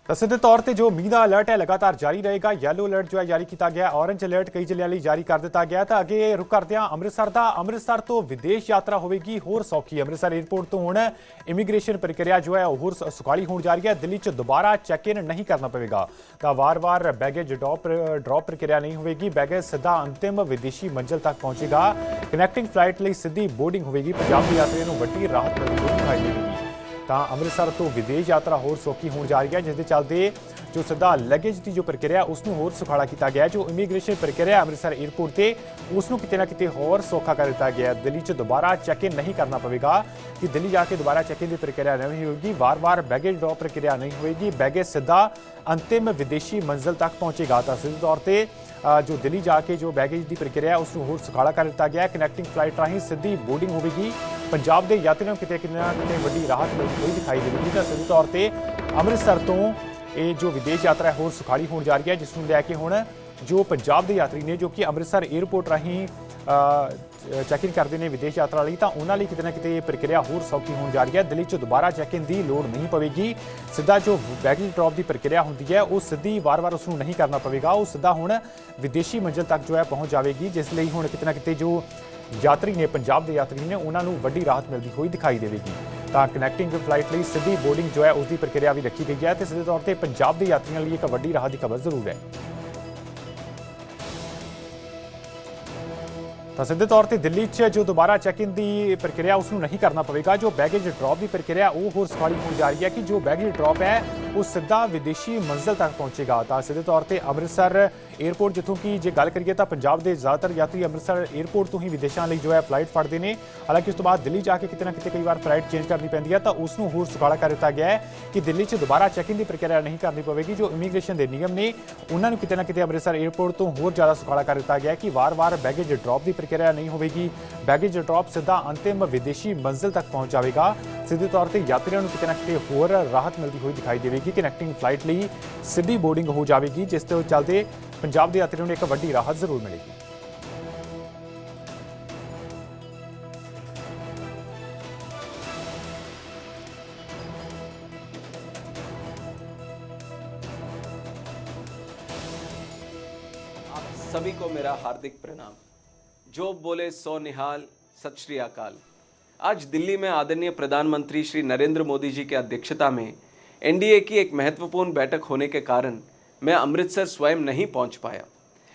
ਤਾਂ ਸਿੱਧੇ ਤੌਰ ਤੇ ਜੋ ਮੀਂਹ ਦਾ ਅਲਰਟ ਹੈ ਲਗਾਤਾਰ ਜਾਰੀ ਰਹੇਗਾ। ਯੈਲੋ ਅਲਰਟ ਜੋ ਹੈ ਜਾਰੀ ਕੀਤਾ ਗਿਆ, ਔਰੇਂਜ ਅਲਰਟ ਕਈ ਜ਼ਿਲ੍ਹਿਆਂ ਲਈ ਜਾਰੀ ਕਰ ਦਿੱਤਾ ਗਿਆ। ਤਾਂ ਅੱਗੇ ਰੁਕ ਕਰਦੇ ਹਾਂ ਅੰਮ੍ਰਿਤਸਰ ਤੋਂ ਵਿਦੇਸ਼ ਯਾਤਰਾ ਹੋਵੇਗੀ ਹੋਰ ਸੌਖੀ। ਅੰਮ੍ਰਿਤਸਰ ਏਅਰਪੋਰਟ ਤੋਂ ਹੁਣ ਇਮੀਗ੍ਰੇਸ਼ਨ ਪ੍ਰਕਿਰਿਆ ਜੋ ਹੈ ਹੋਰ ਸੁਖਾਲੀ ਹੋਣ ਜਾ ਰਹੀ ਹੈ। ਦਿੱਲੀ 'ਚ ਦੁਬਾਰਾ ਚੈੱਕ ਇਨ ਨਹੀਂ ਕਰਨਾ ਪਵੇਗਾ। ਤਾਂ ਵਾਰ-ਵਾਰ ਬੈਗੇਜ ਡ੍ਰੌਪ ਪ੍ਰਕਿਰਿਆ ਨਹੀਂ ਹੋਵੇਗੀ। ਬੈਗੇਜ ਸਿੱਧਾ ਅੰਤਿਮ ਵਿਦੇਸ਼ੀ ਮੰਜ਼ਿਲ ਤੱਕ ਪਹੁੰਚੇਗਾ। ਕਨੈਕਟਿੰਗ ਫਲਾਈਟ ਲਈ ਸਿੱਧੀ ਬੋਰਡਿੰਗ ਹੋਵੇਗੀ। ਪੰਜਾਬ ਦੇ ਯਾਤਰੀਆਂ ਨੂੰ ਵੱਡੀ ਰਾਹਤ ਮਿਲੇਗੀ। ਤਾਂ ਅੰਮ੍ਰਿਤਸਰ ਤੋਂ ਵਿਦੇਸ਼ ਯਾਤਰਾ ਹੋਰ ਸੌਖੀ ਹੋਣ ਜਾ ਰਹੀ ਹੈ, ਜਿਸ ਦੇ ਚੱਲਦੇ ਜੋ ਸਿੱਧਾ ਲਗੇਜ ਦੀ ਜੋ ਪ੍ਰਕਿਰਿਆ ਉਸ ਨੂੰ ਹੋਰ ਸੁਖਾਲਾ ਕੀਤਾ ਗਿਆ। ਜੋ ਇਮੀਗ੍ਰੇਸ਼ਨ ਪ੍ਰਕਿਰਿਆ ਅੰਮ੍ਰਿਤਸਰ ਏਅਰਪੋਰਟ ਤੇ ਉਸ ਨੂੰ ਕਿਤੇ ਨਾ ਕਿਤੇ ਹੋਰ ਸੌਖਾ ਕਰ ਦਿੱਤਾ ਗਿਆ। ਦਿੱਲੀ 'ਚ ਦੁਬਾਰਾ ਚੈੱਕ ਇਨ ਨਹੀਂ ਕਰਨਾ ਪਵੇਗਾ ਕਿ ਦਿੱਲੀ ਜਾ ਕੇ ਦੁਬਾਰਾ ਚੈੱਕ ਇਨ ਦੀ ਪ੍ਰਕਿਰਿਆ ਨਹੀਂ ਹੋਵੇਗੀ। ਵਾਰ-ਵਾਰ ਬੈਗੇਜ ਡ੍ਰੌਪ ਪ੍ਰਕਿਰਿਆ ਨਹੀਂ ਹੋਵੇਗੀ। ਬੈਗੇਜ ਸਿੱਧਾ ਅੰਤਿਮ ਵਿਦੇਸ਼ੀ ਮੰਜ਼ਿਲ ਤੱਕ ਪਹੁੰਚੇਗਾ। ਤਾਂ ਸਿੱਧੇ ਤੌਰ ਤੇ ਜੋ ਦਿੱਲੀ ਜਾ ਕੇ ਜੋ ਬੈਗੇਜ ਦੀ ਪ੍ਰਕਿਰਿਆ ਉਸ ਨੂੰ ਹੋਰ ਸੁਖਾਲਾ ਕਰ ਦਿੱਤਾ ਗਿਆ। ਕਨੈਕਟਿੰਗ ਫਲਾਈਟ ਰਾਹੀਂ ਸਿੱਧੀ ਬੋਰਡਿੰਗ ਹੋਵੇਗੀ। ਪੰਜਾਬ ਦੇ ਯਾਤਰੀਆਂ ਨੂੰ ਕਿਤੇ ਨਾ ਕਿਤੇ ਵੱਡੀ ਰਾਹਤ ਮਿਲਦੀ ਹੋਈ ਦਿਖਾਈ ਦੇਵੇਗੀ। ਤਾਂ ਸਿੱਧੇ ਤੌਰ ਤੇ ਅੰਮ੍ਰਿਤਸਰ ਤੋਂ ਇਹ ਜੋ ਵਿਦੇਸ਼ ਯਾਤਰਾ ਹੋਰ ਸੁਖਾਲੀ ਹੋਣ ਜਾ ਰਹੀ ਹੈ, ਜਿਸ ਨੂੰ ਲੈ ਕੇ ਹੁਣ ਜੋ ਪੰਜਾਬ ਦੇ ਯਾਤਰੀ ਨੇ ਜੋ ਕਿ ਅੰਮ੍ਰਿਤਸਰ ਏਅਰਪੋਰਟ ਰਾਹੀਂ ਚੈੱਕ ਇਨ ਕਰਦੇ ਨੇ ਵਿਦੇਸ਼ ਯਾਤਰਾ ਲਈ, ਤਾਂ ਉਹਨਾਂ ਲਈ ਕਿਤੇ ਨਾ ਕਿਤੇ ਇਹ ਪ੍ਰਕਿਰਿਆ ਹੋਰ ਸੌਖੀ ਹੋਣ ਜਾ ਰਹੀ ਹੈ। ਦਿੱਲੀ 'ਚ ਦੁਬਾਰਾ ਚੈੱਕ ਇਨ ਦੀ ਲੋੜ ਨਹੀਂ ਪਵੇਗੀ। ਸਿੱਧਾ ਜੋ ਬੈਗੇਜ ਡ੍ਰੌਪ ਦੀ ਪ੍ਰਕਿਰਿਆ ਹੁੰਦੀ ਹੈ ਉਹ ਸਿੱਧੀ ਵਾਰ-ਵਾਰ ਉਸ ਨੂੰ ਨਹੀਂ ਕਰਨਾ ਪਵੇਗਾ। ਉਹ ਸਿੱਧਾ ਹੁਣ ਵਿਦੇਸ਼ੀ ਮੰਜ਼ਿਲ ਤੱਕ ਜੋ ਹੈ ਪਹੁੰਚ ਜਾਵੇਗੀ, ਜਿਸ ਲਈ ਹੁਣ ਕਿਤੇ ਨਾ ਕਿਤੇ ਜੋ ਯਾਤਰੀ ਨੇ ਪੰਜਾਬ ਦੇ ਯਾਤਰੀ ਨੇ ਉਹਨਾਂ ਨੂੰ ਵੱਡੀ ਰਾਹਤ ਮਿਲਦੀ ਹੋਈ ਦਿਖਾਈ ਦੇਵੇਗੀ। ਤਾਂ ਕਨੈਕਟਿੰਗ ਫਲਾਈਟ ਲਈ ਸਿੱਧੀ ਬੋਰਡਿੰਗ ਜੋ ਹੈ ਉਸ ਦੀ ਪ੍ਰਕਿਰਿਆ ਵੀ ਰੱਖੀ ਗਈ ਹੈ ਤੇ ਸਿੱਧੇ ਤੌਰ ਤੇ ਪੰਜਾਬ ਦੇ ਯਾਤਰੀਆਂ ਲਈ ਇੱਕ ਵੱਡੀ ਰਾਹਤ ਦੀ ਖਬਰ ਜ਼ਰੂਰ ਹੈ। ਤਾਂ ਸਿੱਧੇ ਤੌਰ ਤੇ ਦਿੱਲੀ 'ਚ ਜੋ ਦੁਬਾਰਾ ਚੈੱਕ ਇਨ ਦੀ ਪ੍ਰਕਿਰਿਆ ਉਸ ਨੂੰ ਨਹੀਂ ਕਰਨਾ ਪਵੇਗਾ। ਜੋ ਬੈਗੇਜ ਡ੍ਰੌਪ ਦੀ ਪ੍ਰਕਿਰਿਆ ਉਹ ਹੋਰ ਸੁਖਾਲੀ ਹੋਣ ਜਾ ਰਹੀ ਹੈ ਕਿ ਜੋ ਬੈਗੇਜ ਡ੍ਰੌਪ ਹੈ ਉਹ ਸਿੱਧਾ ਵਿਦੇਸ਼ੀ ਮੰਜ਼ਿਲ ਤੱਕ ਪਹੁੰਚੇਗਾ। ਤਾਂ ਸਿੱਧੇ ਤੌਰ ਤੇ ਅੰਮ੍ਰਿਤਸਰ ਏਅਰਪੋਰਟ, ਜਿੱਥੋਂ ਕਿ ਜੇ ਗੱਲ ਕਰੀਏ ਤਾਂ ਪੰਜਾਬ ਦੇ ਜ਼ਿਆਦਾਤਰ ਯਾਤਰੀ ਅੰਮ੍ਰਿਤਸਰ ਏਅਰਪੋਰਟ ਤੋਂ ਹੀ ਵਿਦੇਸ਼ਾਂ ਲਈ ਜੋ ਹੈ ਫਲਾਈਟ ਫੜਦੇ ਨੇ। ਹਾਲਾਂਕਿ ਉਸ ਤੋਂ ਬਾਅਦ ਦਿੱਲੀ ਜਾ ਕੇ ਕਿਤੇ ਨਾ ਕਿਤੇ ਕਈ ਵਾਰ ਫਲਾਈਟ ਚੇਂਜ ਕਰਨੀ ਪੈਂਦੀ ਹੈ, ਤਾਂ ਉਸ ਨੂੰ ਹੋਰ ਸੁਖਾਲਾ ਕਰ ਦਿੱਤਾ ਗਿਆ ਹੈ ਕਿ ਦਿੱਲੀ 'ਚ ਦੁਬਾਰਾ ਚੈੱਕ ਇਨ ਦੀ ਪ੍ਰਕਿਰਿਆ ਨਹੀਂ ਕਰਨੀ ਪਵੇਗੀ। ਜੋ ਇਮੀਗ੍ਰੇਸ਼ਨ ਦੇ ਨਿਯਮ ਨੇ ਉਹਨਾਂ ਨੂੰ ਕਿਤੇ ਨਾ ਕਿਤੇ ਅੰਮ੍ਰਿਤਸਰ ਏਅਰਪੋਰਟ ਤੋਂ ਹੋਰ ਜ਼ਿਆਦਾ ਸੁਖਾਲਾ ਕਰ ਦਿੱਤਾ ਗਿਆ ਕਿ ਵਾਰ-ਵਾਰ ਬੈਗੇਜ ਡ੍ਰੌਪ ਦੀ ਪ੍ਰਕਿਰਿਆ ਨਹੀਂ ਹੋਵੇਗੀ। ਬੈਗੇਜ ਡ੍ਰੌਪ ਸਿੱਧਾ ਅੰਤਿਮ ਵਿਦੇਸ਼ੀ ਮੰਜ਼ਿਲ ਤੱਕ ਪਹੁੰਚ ਜਾਵੇਗਾ। ਸਿੱਧੇ ਤੌਰ ਤੇ ਯਾਤਰੀਆਂ ਨੂੰ ਕਿਤੇ ਨਾ ਕਿਤੇ ਹੋਰ ਰਾਹਤ ਮਿਲਦੀ ਹੋਈ ਦਿਖਾਈ ਦੇਵੇਗੀ। ਕਨੈਕਟਿੰਗ ਫਲਾਈਟ ਲਈ ਸਿੱਧੀ ਬੋਰਡਿੰਗ ਹੋ ਜਾਵੇਗੀ, ਜਿਸ ਦੇ ਚੱਲਦੇ ਪੰਜਾਬ ਦੇ ਯਾਤਰੀਆਂ ਨੂੰ ਇੱਕ ਵੱਡੀ ਰਾਹਤ ਜ਼ਰੂਰ ਮਿਲੇਗੀ। आप सभी को मेरा हार्दिक प्रणाम। जो बोले सो निहाल, सत श्री अकाल। आज दिल्ली में आदरणीय प्रधानमंत्री श्री नरेंद्र मोदी जी की अध्यक्षता में एनडीए की एक महत्वपूर्ण बैठक होने के कारण मैं अमृतसर स्वयं नहीं पहुंच पाया,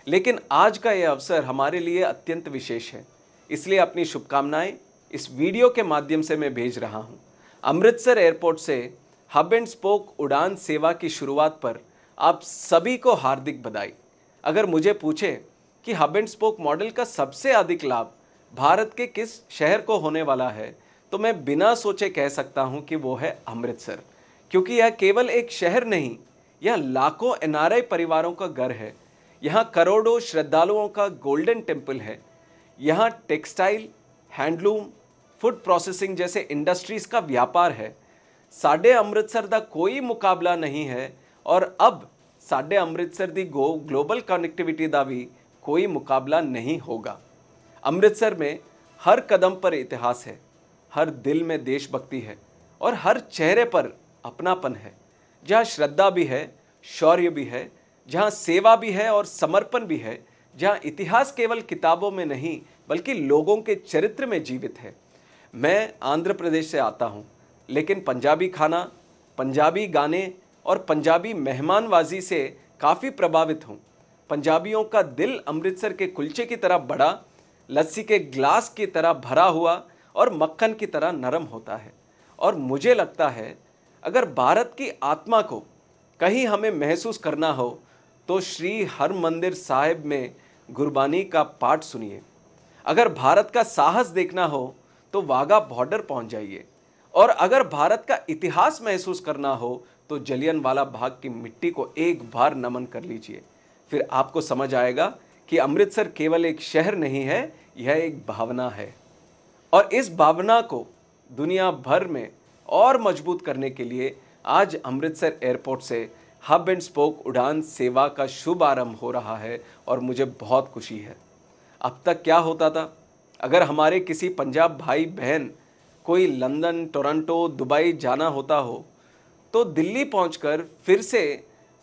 लेकिन आज का यह अवसर हमारे लिए अत्यंत विशेष है, इसलिए अपनी शुभकामनाएं इस वीडियो के माध्यम से मैं भेज रहा हूं। अमृतसर एयरपोर्ट से हब एंड स्पोक उड़ान सेवा की शुरुआत पर आप सभी को हार्दिक बधाई। अगर मुझे पूछे कि हब एंड स्पोक मॉडल का सबसे अधिक लाभ भारत के किस शहर को होने वाला है, तो मैं बिना सोचे कह सकता हूं कि वो है अमृतसर, क्योंकि यह केवल एक शहर नहीं, यह लाखों एनआरआई परिवारों का घर है। यहाँ करोड़ों श्रद्धालुओं का गोल्डन टेम्पल है। यहाँ टेक्सटाइल, हैंडलूम, फूड प्रोसेसिंग जैसे इंडस्ट्रीज का व्यापार है। साडे अमृतसर का कोई मुकाबला नहीं है, और अब साडे अमृतसर की ग्लोबल कनेक्टिविटी का भी कोई मुकाबला नहीं होगा। अमृतसर में हर कदम पर इतिहास है, हर दिल में देशभक्ति है और हर चेहरे पर अपनापन है। जहाँ श्रद्धा भी है, शौर्य भी है, जहाँ सेवा भी है और समर्पण भी है, जहाँ इतिहास केवल किताबों में नहीं बल्कि लोगों के चरित्र में जीवित है। मैं आंध्र प्रदेश से आता हूँ, लेकिन पंजाबी खाना, पंजाबी गाने और पंजाबी मेहमानवाजी से काफ़ी प्रभावित हूँ। पंजाबियों का दिल अमृतसर के कुलचे की तरह बड़ा, लस्सी के ग्लास की तरह भरा हुआ और मक्खन की तरह नरम होता है। और मुझे लगता है अगर भारत की आत्मा को कहीं हमें महसूस करना हो तो श्री हरमंदिर साहिब में गुरबानी का पाठ सुनिए। अगर भारत का साहस देखना हो तो वाघा बॉर्डर पहुंच जाइए, और अगर भारत का इतिहास महसूस करना हो तो जलियांवाला बाग की मिट्टी को एक बार नमन कर लीजिए। फिर आपको समझ आएगा कि अमृतसर केवल एक शहर नहीं है, यह एक भावना है। और इस भावना को दुनिया भर में और मजबूत करने के लिए आज अमृतसर एयरपोर्ट से हब एंड स्पोक उड़ान सेवा का शुभ आरंभ हो रहा है, और मुझे बहुत खुशी है। अब तक क्या होता था, अगर हमारे किसी पंजाब भाई बहन कोई लंदन, टोरंटो, दुबई जाना होता हो तो दिल्ली पहुंचकर फिर से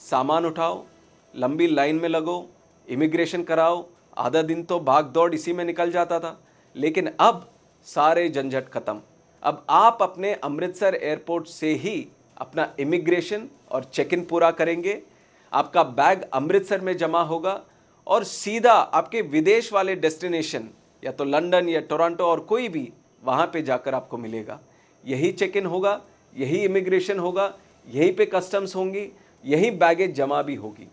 सामान उठाओ, लंबी लाइन में लगो, इमिग्रेशन कराओ, आधा दिन तो भाग दौड़ इसी में निकल जाता था। लेकिन अब सारे झंझट खत्म। अब आप अपने अमृतसर एयरपोर्ट से ही अपना इमिग्रेशन और चेक इन पूरा करेंगे, आपका बैग अमृतसर में जमा होगा और सीधा आपके विदेश वाले डेस्टिनेशन या तो लंदन या टोरंटो और कोई भी वहाँ पे जाकर आपको मिलेगा। यही चेक इन होगा, यही इमिग्रेशन होगा, यहीं पे कस्टम्स होंगी, यही बैगेज जमा भी होगी।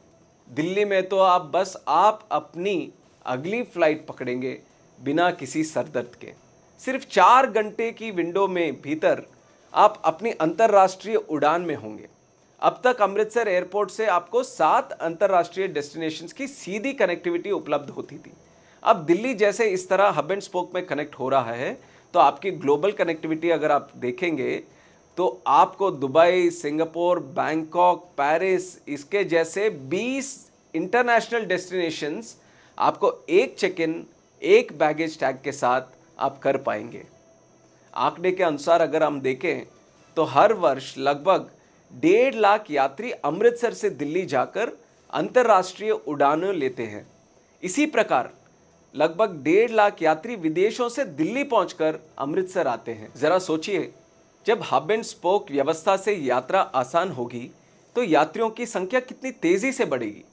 दिल्ली में तो आप अपनी अगली फ्लाइट पकड़ेंगे बिना किसी सरदर्द के। सिर्फ 4 घंटे की विंडो में भीतर आप अपनी अंतर्राष्ट्रीय उड़ान में होंगे। अब तक अमृतसर एयरपोर्ट से आपको 7 अंतर्राष्ट्रीय डेस्टिनेशंस की सीधी कनेक्टिविटी उपलब्ध होती थी। अब दिल्ली जैसे इस तरह हब एंड स्पोक में कनेक्ट हो रहा है, तो आपकी ग्लोबल कनेक्टिविटी अगर आप देखेंगे तो आपको दुबई, सिंगापुर, बैंकॉक, पेरिस इसके जैसे 20 इंटरनेशनल डेस्टिनेशंस आपको एक चेक इन, एक बैगेज टैग के साथ आप कर पाएंगे। आंकड़े के अनुसार अगर हम देखें तो हर वर्ष लगभग 1.5 लाख यात्री अमृतसर से दिल्ली जाकर अंतर्राष्ट्रीय उड़ानें लेते हैं। इसी प्रकार लगभग 1.5 लाख यात्री विदेशों से दिल्ली पहुंचकर अमृतसर आते हैं। जरा सोचिए, जब हब एंड स्पोक व्यवस्था से यात्रा आसान होगी तो यात्रियों की संख्या कितनी तेजी से बढ़ेगी।